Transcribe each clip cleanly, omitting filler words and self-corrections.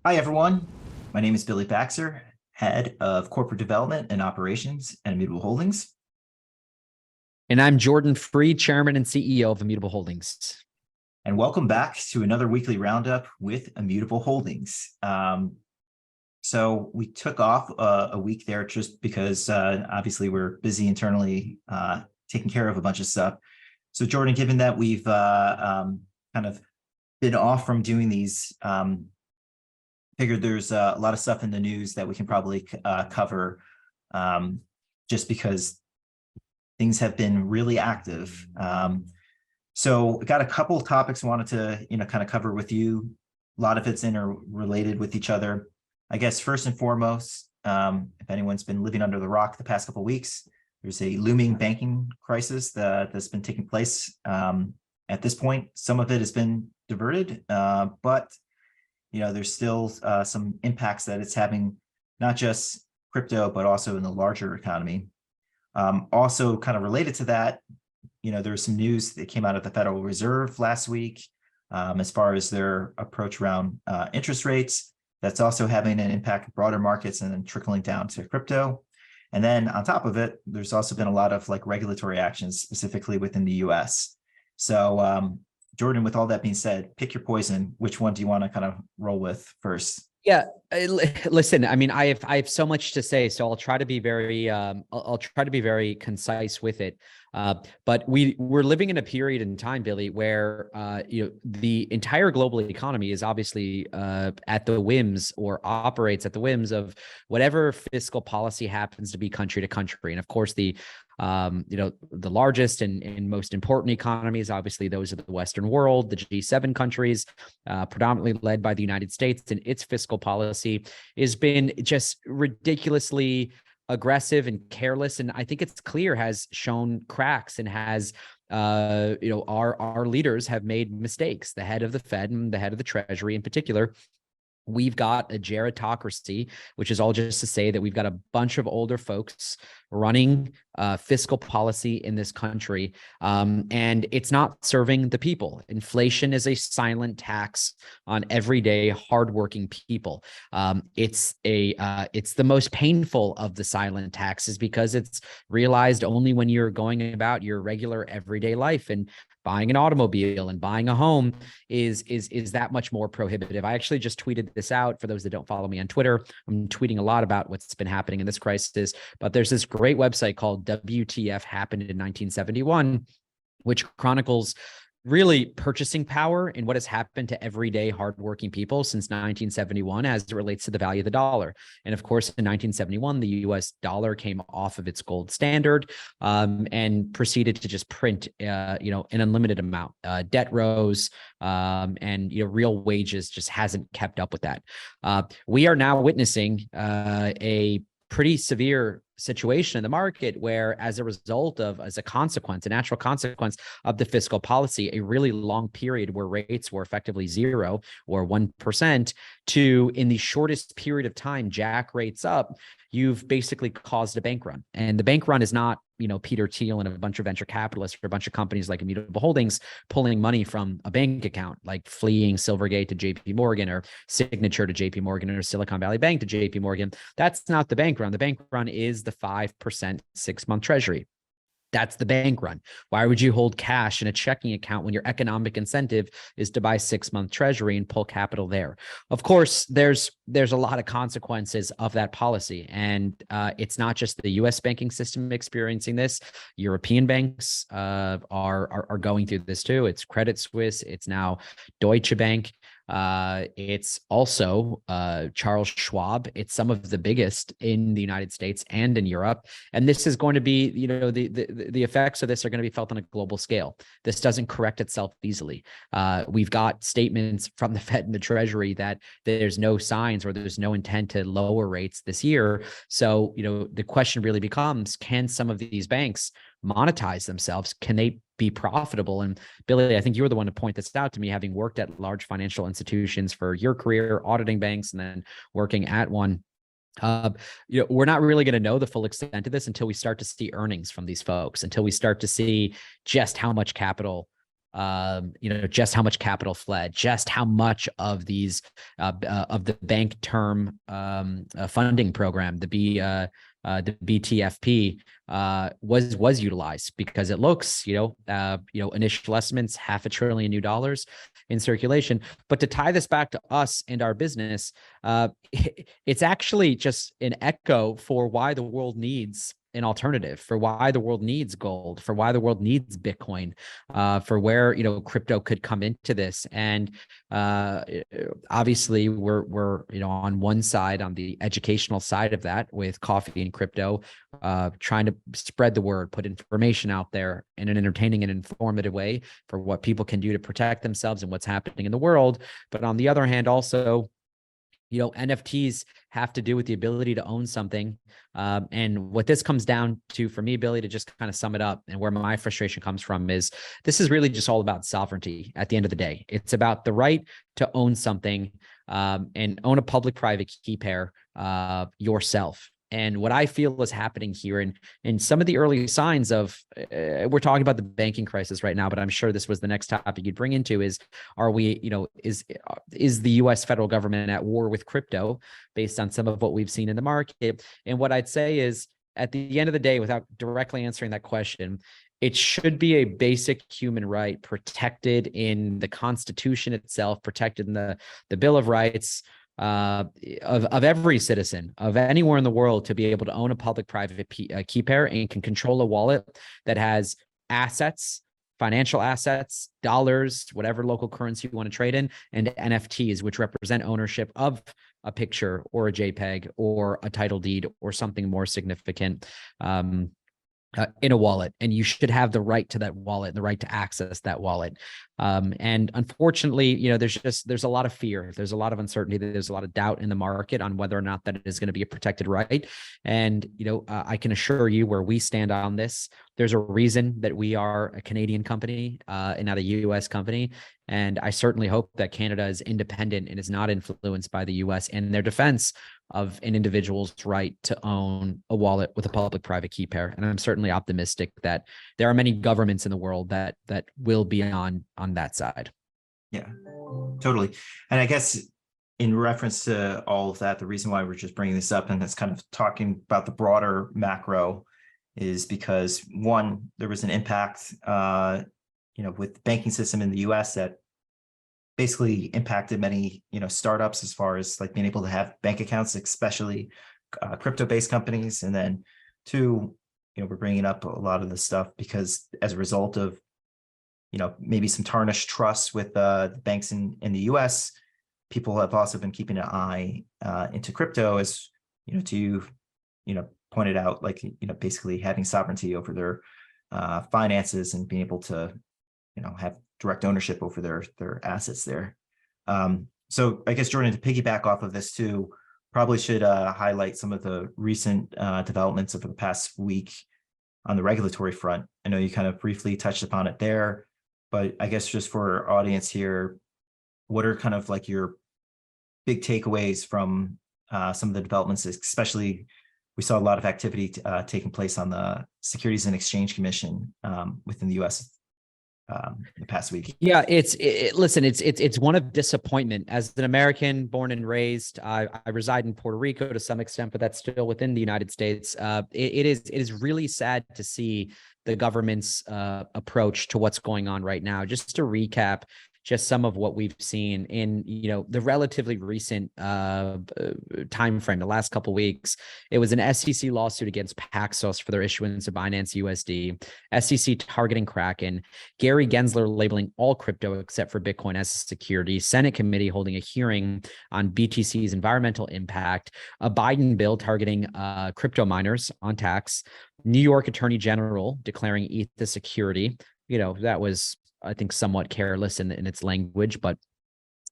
Hi, everyone. My name is Billy Baxter, Head of Corporate Development and Operations at Immutable Holdings. And I'm Jordan Freed, Chairman and CEO of Immutable Holdings. And welcome back to another weekly roundup with Immutable Holdings. So we took off a week there just because obviously we're busy internally taking care of a bunch of stuff. So Jordan, given that we've kind of been off from doing these, figured there's a lot of stuff in the news that we can probably cover just because things have been really active. So we got a couple of topics I wanted to, kind of cover with you. A lot of it's interrelated with each other. I guess first and foremost, if anyone's been living under the rock the past couple of weeks, there's a looming banking crisis that's been taking place. At this point, some of it has been diverted, but there's still some impacts that it's having, not just crypto, but also in the larger economy. Also kind of related to that, there's some news that came out of the Federal Reserve last week as far as their approach around interest rates. That's also having an impact on broader markets and then trickling down to crypto. And then on top of it, there's also been a lot of regulatory actions specifically within the US. So Jordan, with all that being said, pick your poison. Which one do you want to kind of roll with first? Yeah, listen. I mean, I have so much to say, so I'll try to be I'll try to be very concise with it. But we're living in a period in time, Billy, where the entire global economy is obviously at the whims or operates at the whims of whatever fiscal policy happens to be country to country, and of course the largest and most important economies, obviously those of the Western world, the G7 countries, predominantly led by the United States, and its fiscal policy has been just ridiculously aggressive and careless. And I think it's clear has shown cracks and has our leaders have made mistakes. The head of the Fed and the head of the Treasury in particular. We've got a gerontocracy, which is all just to say that we've got a bunch of older folks running fiscal policy in this country, and it's not serving the people. Inflation is a silent tax on everyday hardworking people. It's the most painful of the silent taxes because it's realized only when you're going about your regular everyday life, and buying an automobile and buying a home is that much more prohibitive. I actually just tweeted this out for those that don't follow me on Twitter. I'm tweeting a lot about what's been happening in this crisis, but there's this great website called WTF Happened in 1971, which chronicles really purchasing power and what has happened to everyday hardworking people since 1971 as it relates to the value of the dollar. And of course, in 1971, the US dollar came off of its gold standard and proceeded to just print, an unlimited amount. Debt rose and real wages just hasn't kept up with that. We are now witnessing a pretty severe situation in the market where, as a natural consequence of the fiscal policy, a really long period where rates were effectively 0 or 1% to, in the shortest period of time, jack rates up, you've basically caused a bank run. And the bank run is not, Peter Thiel and a bunch of venture capitalists or a bunch of companies like Immutable Holdings pulling money from a bank account, like fleeing Silvergate to JP Morgan or Signature to JP Morgan or Silicon Valley Bank to JP Morgan. That's not the bank run. The bank run is the 5% 6-month treasury. That's the bank run. Why would you hold cash in a checking account when your economic incentive is to buy 6-month treasury and pull capital there? Of course, there's a lot of consequences of that policy. And it's not just the US banking system experiencing this. European banks are going through this too. It's Credit Suisse. It's now Deutsche Bank. It's also Charles Schwab. It's some of the biggest in the United States and in Europe. And this is going to be, the effects of this are going to be felt on a global scale. This doesn't correct itself easily. We've got statements from the Fed and the Treasury that there's no signs or there's no intent to lower rates this year. So, the question really becomes, can some of these banks monetize themselves? Can they be profitable? And Billy, I think you were the one to point this out to me, having worked at large financial institutions for your career, auditing banks, and then working at one. We're not really going to know the full extent of this until we start to see earnings from these folks, until we start to see just how much capital just how much capital fled, just how much of these of the bank term funding program, the BTFP, was utilized, because it looks, initial estimates, $500 billion new dollars in circulation. But to tie this back to us and our business, it's actually just an echo for why the world needs an alternative, for why the world needs gold, for why the world needs Bitcoin, for where crypto could come into this. And obviously we're on one side, on the educational side of that, with coffee and crypto, trying to spread the word, put information out there in an entertaining and informative way for what people can do to protect themselves and what's happening in the world. But on the other hand, also, NFTs have to do with the ability to own something. And what this comes down to for me, Billy, to just kind of sum it up, and where my frustration comes from, is this is really just all about sovereignty at the end of the day. It's about the right to own something, and own a public-private key pair yourself. And what I feel is happening here, and some of the early signs of, we're talking about the banking crisis right now, but I'm sure this was the next topic you'd bring into, is, are we, is the US federal government at war with crypto, based on some of what we've seen in the market? And what I'd say is, at the end of the day, without directly answering that question, it should be a basic human right, protected in the Constitution itself, protected in the Bill of Rights, of every citizen of anywhere in the world, to be able to own a public-private key pair, and can control a wallet that has assets, financial assets, dollars, whatever local currency you want to trade in, and NFTs, which represent ownership of a picture or a JPEG or a title deed or something more significant, in a wallet. And you should have the right to that wallet, the right to access that wallet. And unfortunately, there's a lot of fear. There's a lot of uncertainty. There's a lot of doubt in the market on whether or not that is going to be a protected right. And, I can assure you, where we stand on this, there's a reason that we are a Canadian company, and not a US company. And I certainly hope that Canada is independent and is not influenced by the US in their defense of an individual's right to own a wallet with a public-private key pair. And I'm certainly optimistic that there are many governments in the world that will be on that side. Yeah, totally. And I guess in reference to all of that, the reason why we're just bringing this up, and that's kind of talking about the broader macro, is because, one, there was an impact, with the banking system in the US that basically impacted many, startups, as far as like being able to have bank accounts, especially crypto-based companies. And then two, we're bringing up a lot of this stuff because, as a result of, maybe some tarnished trust with the banks in the US, people have also been keeping an eye into crypto, as, to, pointed out, like, basically having sovereignty over their finances and being able to, have direct ownership over their assets there. So I guess, Jordan, to piggyback off of this too, probably should highlight some of the recent developments over the past week on the regulatory front. I know you kind of briefly touched upon it there, but I guess just for our audience here, what are kind of like your big takeaways from some of the developments? Especially, we saw a lot of activity taking place on the Securities and Exchange Commission within the US the past week. Yeah, listen, it's one of disappointment. As an American born and raised, I reside in Puerto Rico to some extent, but that's still within the United States. It is really sad to see the government's approach to what's going on right now. Just to recap, just some of what we've seen in, the relatively recent time frame, the last couple of weeks. It was an SEC lawsuit against Paxos for their issuance of Binance USD, SEC targeting Kraken, Gary Gensler labeling all crypto except for Bitcoin as a security, Senate committee holding a hearing on BTC's environmental impact, a Biden bill targeting crypto miners on tax, New York Attorney General declaring ETH a security. That was, I think, somewhat careless in its language, but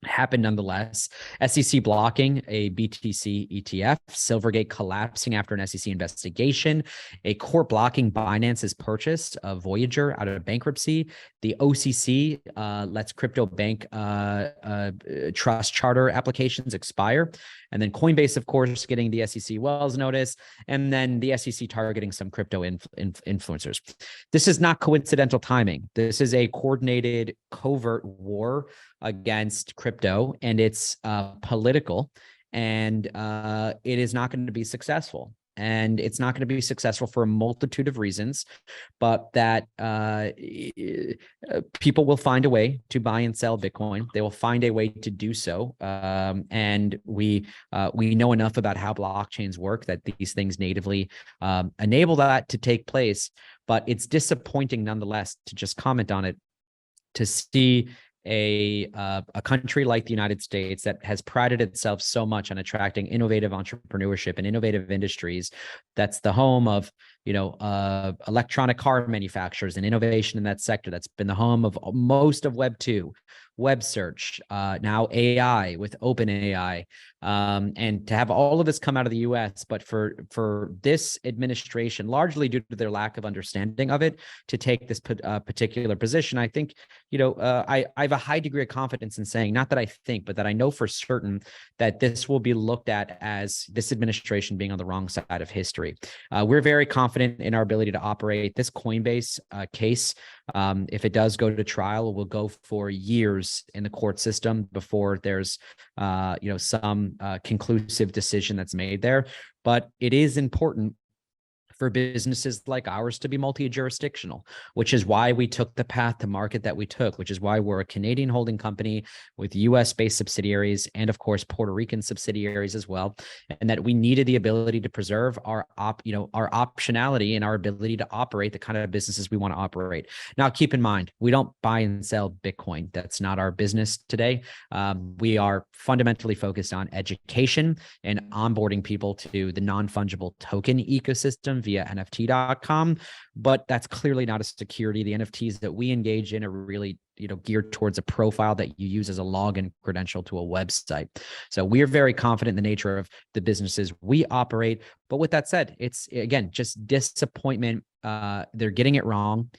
happened nonetheless. SEC blocking a BTC ETF, Silvergate collapsing after an SEC investigation, a court blocking Binance's purchase of Voyager out of bankruptcy. The OCC lets crypto bank trust charter applications expire. And then Coinbase, of course, getting the SEC Wells notice, and then the SEC targeting some crypto influencers. This is not coincidental timing. This is a coordinated, covert war against crypto, and it's political, and it is not going to be successful. And it's not going to be successful for a multitude of reasons, but that people will find a way to buy and sell Bitcoin. They will find a way to do so, and we know enough about how blockchains work that these things natively enable that to take place. But it's disappointing nonetheless, to just comment on it, to see a country like the United States that has prided itself so much on attracting innovative entrepreneurship and innovative industries, that's the home of, electronic car manufacturers and innovation in that sector. That's been the home of most of Web 2, web search, now AI with OpenAI, and to have all of this come out of the U.S., but for this administration, largely due to their lack of understanding of it, to take this particular position, I think, I have a high degree of confidence in saying, not that I think, but that I know for certain that this will be looked at as this administration being on the wrong side of history. We're very confident in our ability to operate. This Coinbase case, if it does go to trial, will go for years in the court system before there's some conclusive decision that's made there. But it is important for businesses like ours to be multi-jurisdictional, which is why we took the path to market that we took, which is why we're a Canadian holding company with US-based subsidiaries and, of course, Puerto Rican subsidiaries as well, and that we needed the ability to preserve our optionality and our ability to operate the kind of businesses we want to operate. Now, keep in mind, we don't buy and sell Bitcoin. That's not our business today. We are fundamentally focused on education and onboarding people to the non-fungible token ecosystem via NFT.com, but that's clearly not a security. The NFTs that we engage in are really, geared towards a profile that you use as a login credential to a website. So we are very confident in the nature of the businesses we operate. But with that said, it's, again, just disappointment. They're getting it wrong.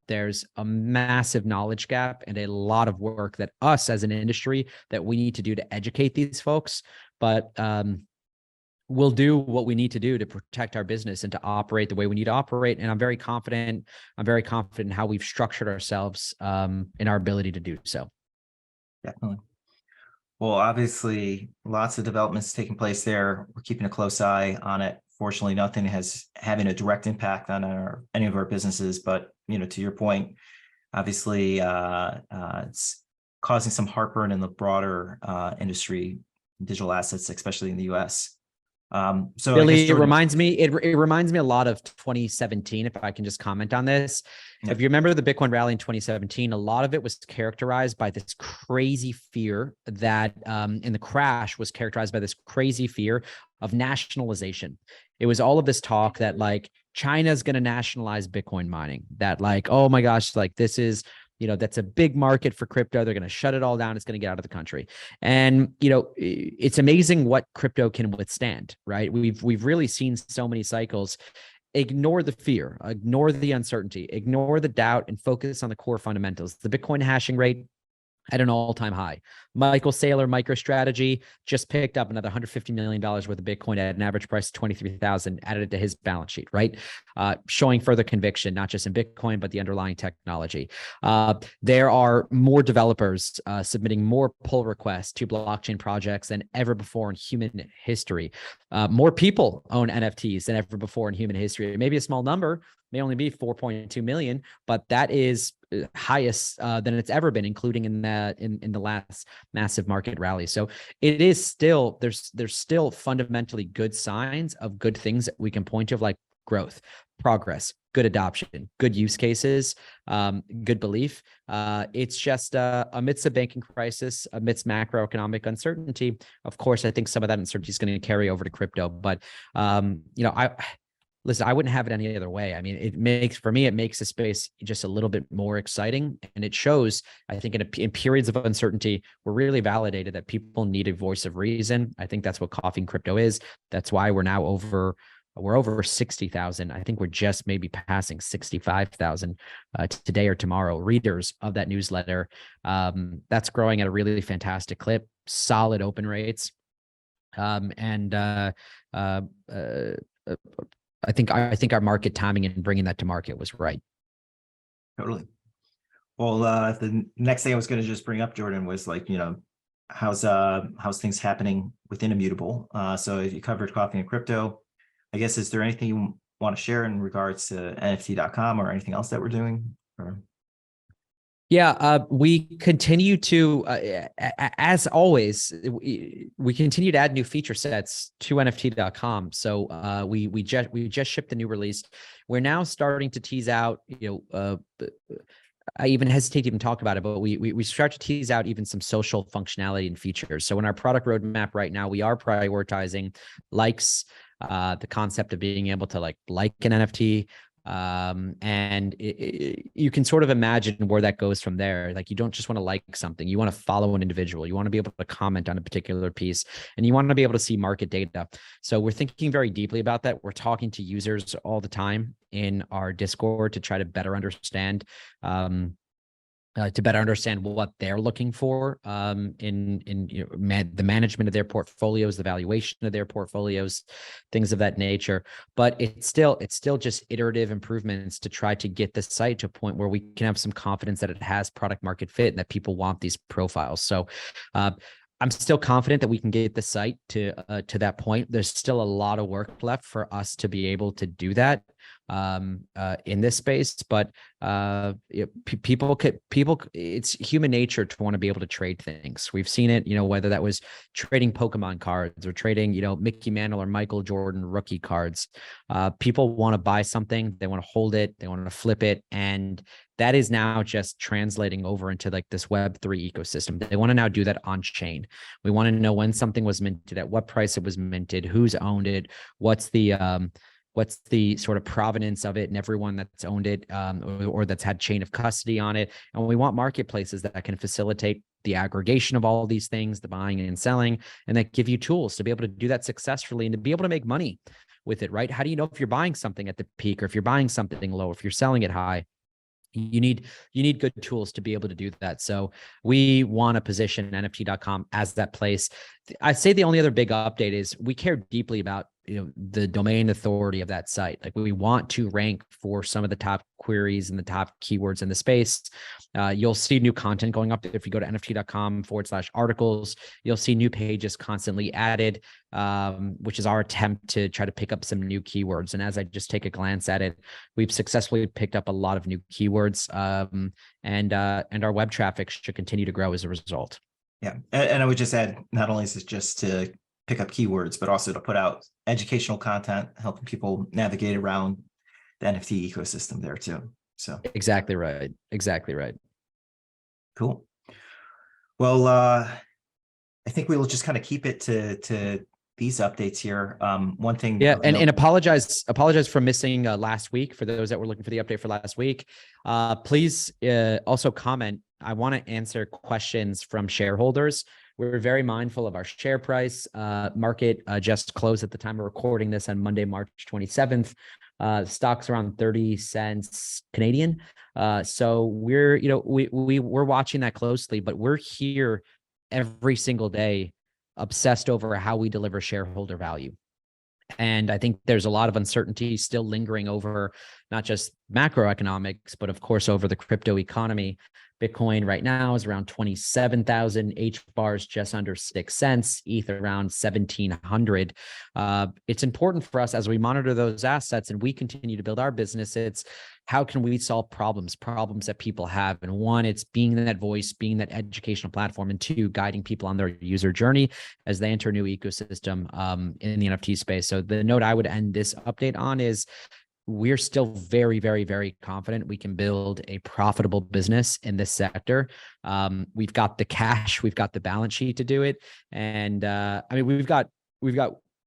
There's a massive knowledge gap and a lot of work that us as an industry that we need to do to educate these folks. But we'll do what we need to do to protect our business and to operate the way we need to operate. And I'm very confident in how we've structured ourselves in our ability to do so. Definitely. Well, obviously, lots of developments taking place there. We're keeping a close eye on it. Fortunately, nothing has having a direct impact on any of our businesses. But, to your point, obviously, it's causing some heartburn in the broader industry, digital assets, especially in the U.S. So Billy, it reminds me a lot of 2017, if I can just comment on this. Yeah. If you remember the Bitcoin rally in 2017, a lot of it was characterized by this crazy fear that, and the crash was characterized by this crazy fear of nationalization. It was all of this talk that China's going to nationalize Bitcoin mining, that oh my gosh, this is, that's a big market for crypto. They're going to shut it all down. It's going to get out of the country. And, it's amazing what crypto can withstand, right? We've really seen so many cycles. Ignore the fear, ignore the uncertainty, ignore the doubt, and focus on the core fundamentals. The Bitcoin hashing rate at an all-time high. Michael Saylor, MicroStrategy, just picked up another $150 million worth of Bitcoin at an average price of $23,000, added it to his balance sheet, right? Showing further conviction, not just in Bitcoin, but the underlying technology. There are more developers submitting more pull requests to blockchain projects than ever before in human history. More people own NFTs than ever before in human history. It may be a small number, may only be 4.2 million, but that is highest than it's ever been, including in the last massive market rally. So it is still, there's still fundamentally good signs of good things that we can point to, like growth, progress, good adoption, good use cases, good belief. It's just amidst a banking crisis, amidst macroeconomic uncertainty. Of course, I think some of that uncertainty is going to carry over to crypto, but Listen, I wouldn't have it any other way. I mean, for me, it makes the space just a little bit more exciting. And it shows, I think, in periods of uncertainty, we're really validated that people need a voice of reason. I think that's what Coffee and Crypto is. That's why we're over 60,000. I think we're just maybe passing 65,000 today or tomorrow readers of that newsletter. That's growing at a really fantastic clip, solid open rates. And I think our market timing and bringing that to market was right. Totally. Well, the next thing I was going to just bring up, Jordan, was like, how's things happening within Immutable? So you covered Coffee and Crypto. I guess, is there anything you want to share in regards to NFT.com or anything else that we're doing? Yeah, we continue to, as always, we continue to add new feature sets to NFT.com. So we just shipped the new release. We're now starting to tease out, I even hesitate to even talk about it, but we start to tease out even some social functionality and features. So in our product roadmap right now, we are prioritizing likes, the concept of being able to like an NFT. And you can sort of imagine where that goes from there. Like, you don't just want to like something, you want to follow an individual, you want to be able to comment on a particular piece, and you want to be able to see market data. So we're thinking very deeply about that. We're talking to users all the time in our Discord to try to better understand what they're looking for in the management of their portfolios, the valuation of their portfolios, things of that nature. But it's still just iterative improvements to try to get the site to a point where we can have some confidence that it has product market fit and that people want these profiles. So I'm still confident that we can get the site to that point. There's still a lot of work left for us to be able to do that in this space, but people, it's human nature to want to be able to trade things. We've seen it, whether that was trading Pokemon cards or trading, Mickey Mantle or Michael Jordan rookie cards. People want to buy something, they want to hold it, they want to flip it, and that is now just translating over into like this Web3 ecosystem. They want to now do that on chain. We want to know when something was minted, at what price it was minted, who's owned it, what's the sort of provenance of it, and everyone that's owned it or that's had chain of custody on it. And we want marketplaces that can facilitate the aggregation of all of these things, the buying and selling, and that give you tools to be able to do that successfully and to be able to make money with it, right? How do you know if you're buying something at the peak or if you're buying something low, if you're selling it high? You need good tools to be able to do that. So we want to position NFT.com as that place. I'd say the only other big update is we care deeply about the domain authority of that site. Like, we want to rank for some of the top queries and the top keywords in the space. You'll see new content going up. If you go to nft.com/articles, you'll see new pages constantly added, which is our attempt to try to pick up some new keywords. And as I just take a glance at it, we've successfully picked up a lot of new keywords, and our web traffic should continue to grow as a result. Yeah, and I would just add, not only is it just to pick up keywords, but also to put out educational content, helping people navigate around the NFT ecosystem there too. So exactly right. Cool. Well, I think we will just kind of keep it to these updates here. One thing. Yeah, and apologize for missing last week. For those that were looking for the update for last week, please also comment. I want to answer questions from shareholders. We're very mindful of our share price. Market just closed at the time of recording this on Monday, March 27th. Stock's around 30 cents Canadian. So we're, we're watching that closely, but we're here every single day, obsessed over how we deliver shareholder value. And I think there's a lot of uncertainty still lingering over not just macroeconomics, but of course over the crypto economy. Bitcoin right now is around 27,000, H bars just under 6 cents, ETH around 1,700. It's important for us as we monitor those assets and we continue to build our business. It's how can we solve problems that people have? And one, it's being that voice, being that educational platform, and two, guiding people on their user journey as they enter a new ecosystem in the NFT space. So the note I would end this update on is we're still very, very, very confident we can build a profitable business in this sector. We've got the cash, we've got the balance sheet to do it. And I mean, we've got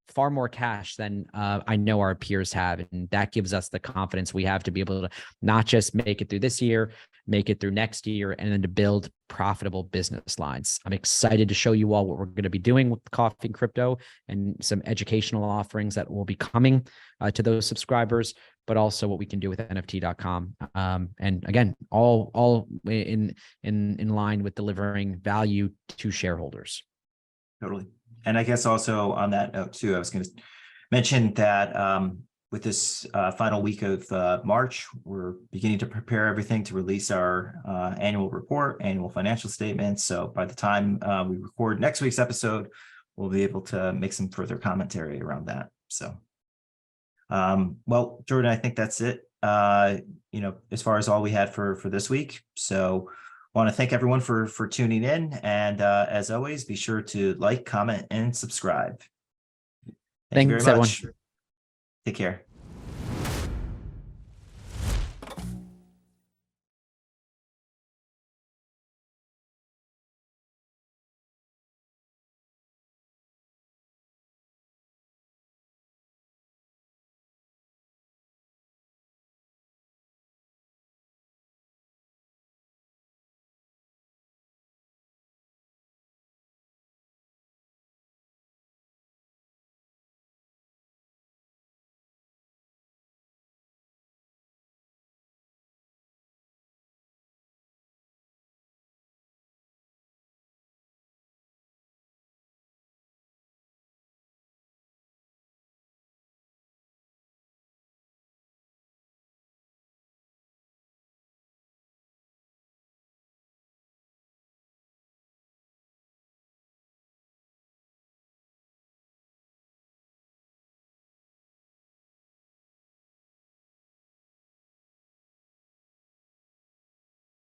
far more cash than I know our peers have. And that gives us the confidence we have to be able to not just make it through this year, make it through next year, and then to build profitable business lines. I'm excited to show you all what we're going to be doing with Coffee and Crypto and some educational offerings that will be coming to those subscribers, but also what we can do with NFT.com. And again, all in line with delivering value to shareholders. Totally. And I guess also on that note too, I was going to mention that with this final week of March, we're beginning to prepare everything to release our annual report, annual financial statements. So by the time we record next week's episode, we'll be able to make some further commentary around that. So, well, Jordan, I think that's it, as far as all we had for this week. So want to thank everyone for tuning in. And as always, be sure to like, comment, and subscribe. Thank you very much. Everyone. Take care.